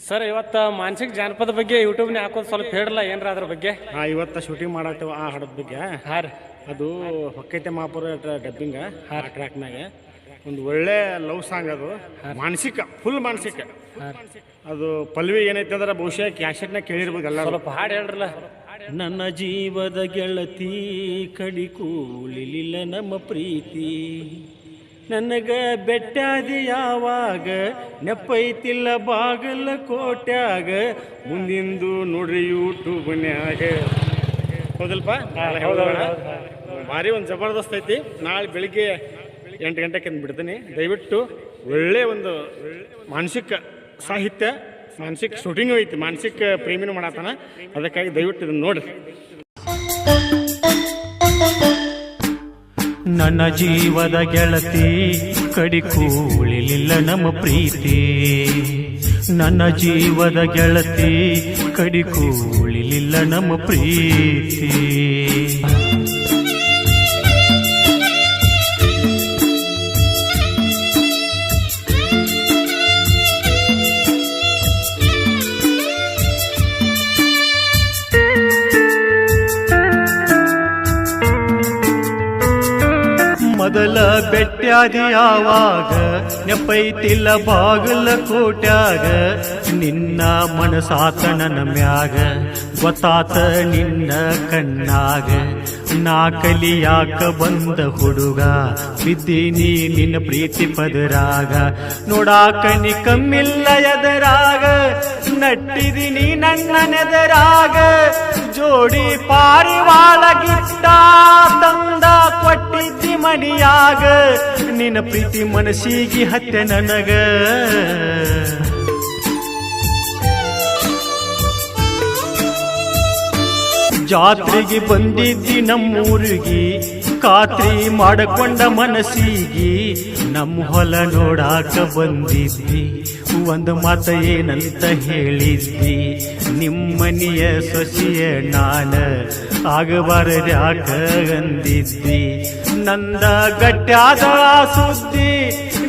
Sir ಇವತ್ತು ಮಾನಸಿಕ ಜಾನಪದ ಬಗ್ಗೆ ಯೂಟ್ಯೂಬ್ನ ಹಾಕೋದು ಸ್ವಲ್ಪ ಹೇಳಲ್ಲ ಏನ್ರ ಅದ್ರ ಬಗ್ಗೆ. ಇವತ್ತು ಶೂಟಿಂಗ್ ಮಾಡತ್ತೇವ ಆ ಹಾಡದ ಬಗ್ಗೆ. ಹಾಂ ರೀ, ಅದು ಹೊಕ್ಕೈತೆ ಮಾಪುರ ಡಬ್ಬಿಂಗ್ ಆ ಟ್ರ್ಯಾಕ್ನಾಗ ಒಂದು ಒಳ್ಳೆ ಲವ್ ಸಾಂಗ್. ಅದು ಮಾನಸಿಕ, ಫುಲ್ ಮಾನಸಿಕ. ಅದು ಪಲ್ವಿ ಏನೈತೆ ಅಂದ್ರೆ ಬಹುಶಃ ಕ್ಯಾಸೆಟ್ನಾಗ ಕೇಳಿರ್ಬೋದು ಎಲ್ಲ. ಸ್ವಲ್ಪ ಹಾಡು ಹೇಳ್ರಲ್ಲ. ನನ್ನ ಜೀವದ ಗೆಳತಿ ಕಡಿಕೂಲಿಲ್ಲ ನಮ್ಮ ಪ್ರೀತಿ, ನನಗ ಬೆಟ್ಟಾದಿ ಯಾವಾಗ ನೆಪ್ಪೈತಿಲ್ಲ ಬಾಗಲ ಕೋಟ್ಯಾಗ, ಮುಂದಿಂದು ನೋಡ್ರಿ ಯೂಟ್ಯೂಬ್ನ್ಯಾಗ. ಹೌದಲ್ಪ? ಭಾರಿ ಒಂದು ಜಬರ್ದಸ್ತ್ ಐತಿ. ನಾಳೆ ಬೆಳಿಗ್ಗೆ 8 ಗಂಟೆಗೆ ಬಿಡ್ತೀನಿ. ದಯವಿಟ್ಟು ಒಳ್ಳೆ ಒಂದು ಮಾನಸಿಕ ಸಾಹಿತ್ಯ, ಮಾನಸಿಕ ಶೂಟಿಂಗು ಐತಿ, ಮಾನಸಿಕ ಪ್ರೇಮಿನೂ ಮಾಡತ್ತಾನ. ಅದಕ್ಕಾಗಿ ದಯವಿಟ್ಟು ಇದನ್ನು ನೋಡ್ರಿ. ನನ್ನ ಜೀವದ ಗೆಳತಿ ಕಡಿಕೂಳಿಲಿಲ್ಲ ನಮ್ಮ ಪ್ರೀತಿ, ನನ್ನ ಜೀವದ ಗೆಳತಿ ಕಡಿಕೂಳಿಲಿಲ್ಲ ನಮ್ಮ ಪ್ರೀತಿ. ಮೊದಲ ಬೆಟ್ಟ್ಯಾದಿ ಯಾವಾಗ ನೆಪೈತಿಲ್ಲ ಬಾಗಲ ಕೋಟ್ಯಾಗ, ನಿನ್ನ ಮನಸಾತ ನನ್ನ ಮ್ಯಾಗ ಗೊತ್ತಾತ ನಿನ್ನ ಕಣ್ಣಾಗ. ನಾ ಕಲಿಯಾಕ ಬಂದ ಹುಡುಗ ಬಿದ್ದೀನಿ ನಿನ್ನ ಪ್ರೀತಿ ಪದರಾಗ, ನೋಡಾಕ ನೀ ಕಮ್ಮಿಲ್ಲ ಎದರಾಗ, ನಟ್ಟಿದಿನಿ ನನ್ನ ನೆದರಾಗ. ಜೋಡಿ ಪಾರಿವಾಳ ಗಿಟ್ಟ ತಂದ ಕೊಟ್ಟಿದ್ದಿ ಮನಿಯಾಗ, ನಿನ್ನ ಪ್ರೀತಿ ಮನಸ್ಸಿಗೆ ಹತ್ಯೆ ನನಗ. ಜಾತ್ರೆಗೆ ಬಂದಿದ್ದಿ ನಮ್ಮೂರಿಗೆ, ಖಾತ್ರಿ ಮಾಡಕೊಂಡ ಮನಸ್ಸಿಗೆ, ನಮ್ಮ ಹೊಲ ನೋಡಾಕ ಬಂದಿದ್ದಿ, ಒಂದು ಮಾತ ಏನಂತ ಹೇಳಿದ್ದಿ, ನಿಮ್ಮನಿಯ ಸೊಸೆಯ ನಾನ ಆಗಬಾರ್ದ್ಯಾಕ ಅಂದಿದ್ದಿ. ನಂದ ಗಟ್ಟ್ಯಾದ ಸುದ್ದಿ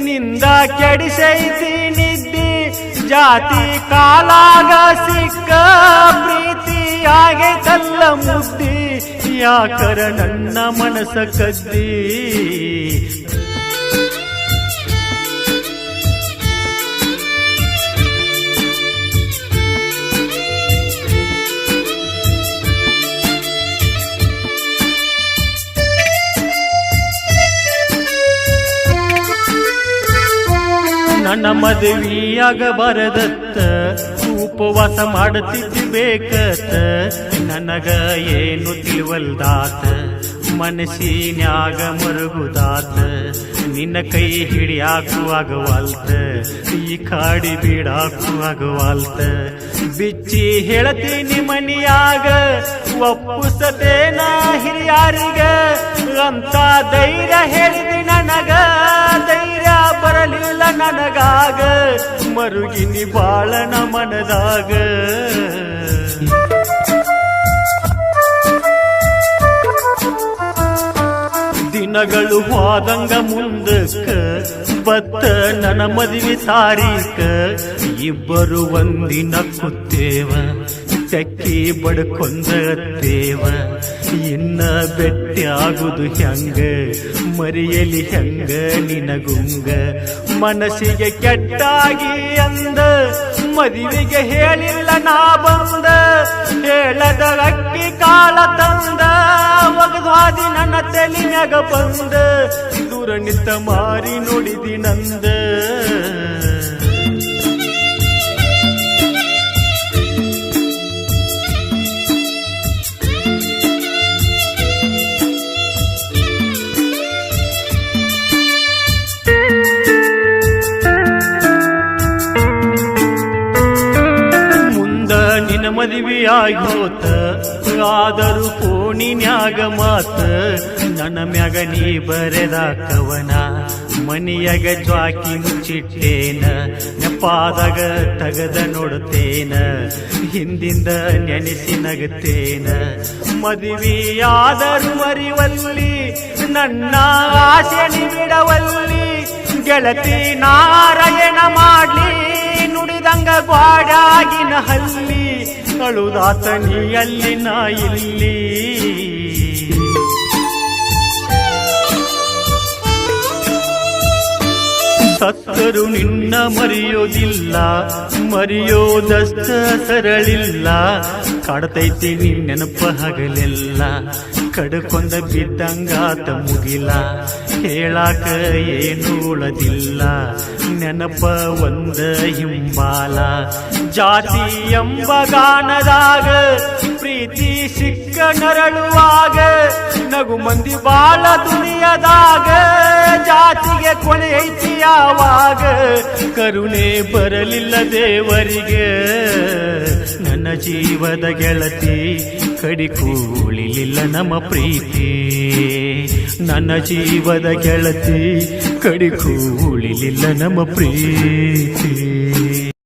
ನಿಂದ ಕೆಡಿಸೈತಿ ನಿದ್ದಿ, ಜಾತಿ ಕಾಲಾಗ ಸಿಕ್ಕ ಪ್ರೀತಿ ಆಗೈತಲ್ಲ ಮುದ್ದಿ, ಯಾಕರ ನನ್ನ ಮನಸ ಕದ್ದಿ. ನನ್ನ ಮದುವೆಯಾಗ ಬರದತ್ತ ಉಪವಾಸ ಮಾಡುತ್ತಿದ್ದಿ ಬೇಕತ್ತ, ನನಗ ಏನು ತಿಳಿವಲ್ದಾತ ಮನಸ್ಸಿನ್ಯಾಗ ಮರುಗುದಾತ. ನಿನ್ನ ಕೈ ಹಿಡಿಯಾಕು ಆಗವಾಲ್ತ, ಈ ಕಾಡಿ ಬಿಡಾಕು ಆಗವಾಲ್ತ. ಬಿಚ್ಚಿ ಹೇಳತೀನಿ ಮನಿಯಾಗ ಒಪ್ಪುಸತೇನ ಹಿರಿಯಾರಿಗ ಅಂತ ಧೈರ್ಯ ಹೇಳಿದಿ ನನಗ, ಧೈರ್ಯ ಬರಲಿಲ್ಲ ನನಗಾಗ, ಮರುಗಿನಿ ಬಾಳನ ಮನದಾಗ. ದಿನಗಳು ಹೋದಂಗ ಮುಂದಕ್ಕ ಬತ್ತ ನನ್ನ ಮದುವೆ ತಾರೀಕ, ಇಬ್ಬರು ಒಂದಿನ ಕೂತೇವ ತೆಕ್ಕಿ ಬಡ್ಕೊಂಡತ್ತೇವ. ಇನ್ನ ಬೆಟ್ಟಿ ಆಗುದು ಹೆಂಗ ಮರಿಯಲಿ ಹೆಂಗ ನಿನಗುಂಗ, ಮನಸ್ಸಿಗೆ ಕೆಟ್ಟಾಗಿ ಅಂದ ಮದುವೆಗೆ ಹೇಳಿಲ್ಲ ನಾ ಬಂದ, ಹೇಳದ ಅಕ್ಕಿ ಕಾಳ ತಂದ ಒಗದ್ವಾದಿ ನನ್ನ ತೆಲಿನ್ಯಾಗ ಬಂದ, ದೂರ ನಿಂತ ಮಾರಿ ನೋಡಿದಿ ನಂದ. ಮದುವೆಯಾಗಿ ಹೋತ ಆದರೂ ಫೋನಿನ್ಯಾಗ ಮಾತ, ನನ್ನ ಮ್ಯಾಗ ನೀ ಬರೆದ ಕವನ ಮನಿಯಾಗ ಜ್ವಾಕಿ ಮುಚ್ಚಿಟ್ಟೇನ, ನೆಪಾದಾಗ ತಗದ ನೋಡುತ್ತೇನ, ಹಿಂದಿಂದ ನೆನೆಸಿ ನಗುತ್ತೇನ. ಮದುವೆಯಾದರೂ ಮರಿವಲ್ಲಿ ನನ್ನ ಆಸೆ ಬಿಡವಲ್ಲಿ, ಗೆಳತಿ ನಾರಾಯಣ ಮಾಡ್ಲಿ ನುಡಿದ ಮುಟ್ಟಿದಂಗ ಗ್ವಾಡಾಗಿನ ಹಲ್ಲಿ ಅಳುದಾತ ನೀ ಅಲ್ಲಿ ನಾ ಇಲ್ಲಿ ಸತ್ತರು ನಿನ್ನ ಮರೆಯೋದಿಲ್ಲ ಮರೆಯೋದಷ್ಟ ಸರಳಿಲ್ಲ ಕಾಡ್ತೈತಿ ನಿನ್ನ ನೆನಪ ಹಗಲೆಲ್ಲ ಕಡ್ಕೊಂಡ ಬಿದ್ದಂಗಾತ ಮುಗಿಲ ಹೇಳಾಕ ಏನು ಉಳದಿಲ್ಲ ನೆನಪ ಒಂದ ಹಿಂಬಾಲ ಜಾತಿ ಎಂಬ ಗಾನದಾಗ ಪ್ರೀತಿ ಸಿಕ್ಕ ನರಳುವಾಗ ನಗು ಮಂದಿ ಬಾಳ ದುನಿಯದಾಗ ಜಾತಿಗೆ ಕೊನೆ ಐತಿ ಯಾವಾಗ ಕರುಣೆ ಬರಲಿಲ್ಲ ದೇವರಿಗೆ ನನ್ನ ಜೀವದ ಗೆಳತಿ ಕಡಿಕೂಳಿಲಿಲ್ಲ ನಮ್ಮ ಪ್ರೀತಿ ನನ್ನ ಜೀವದ ಗೆಳತಿ ಕಡಿಕೂಳಿಲಿಲ್ಲ ನಮ್ಮ ಪ್ರೀತಿ